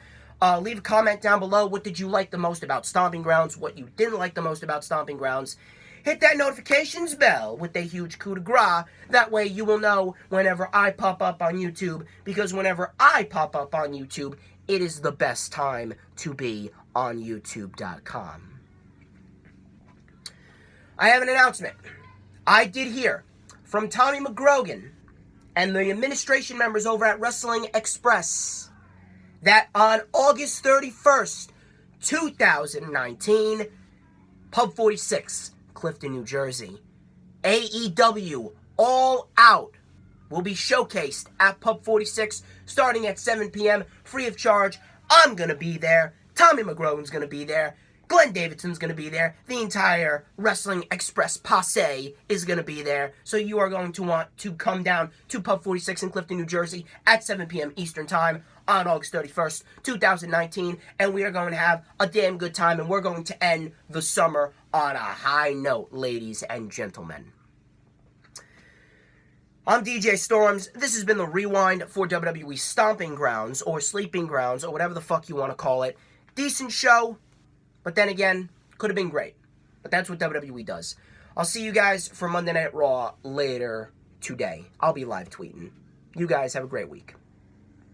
Leave a comment down below. What did you like the most about Stomping Grounds? What you didn't like the most about Stomping Grounds? Hit that notifications bell with a huge coup de grace. That way you will know whenever I pop up on YouTube. Because whenever I pop up on YouTube, it is the best time to be on YouTube.com. I have an announcement. I did hear from Tommy McGrogan and the administration members over at Wrestling Express that on August 31st, 2019, Pub 46, Clifton, New Jersey, AEW All Out will be showcased at Pub 46 starting at 7 p.m. free of charge. I'm going to be there. Tommy McGrogan's going to be there. Glenn Davidson's going to be there. The entire Wrestling Express posse is going to be there. So you are going to want to come down to Pub 46 in Clifton, New Jersey at 7 p.m. Eastern Time on August 31st, 2019. And we are going to have a damn good time. And we're going to end the summer on a high note, ladies and gentlemen. I'm DJ Storms. This has been the Rewind for WWE Stomping Grounds or Sleeping Grounds or whatever the fuck you want to call it. Decent show. But then again, could have been great. But that's what WWE does. I'll see you guys for Monday Night Raw later today. I'll be live tweeting. You guys have a great week.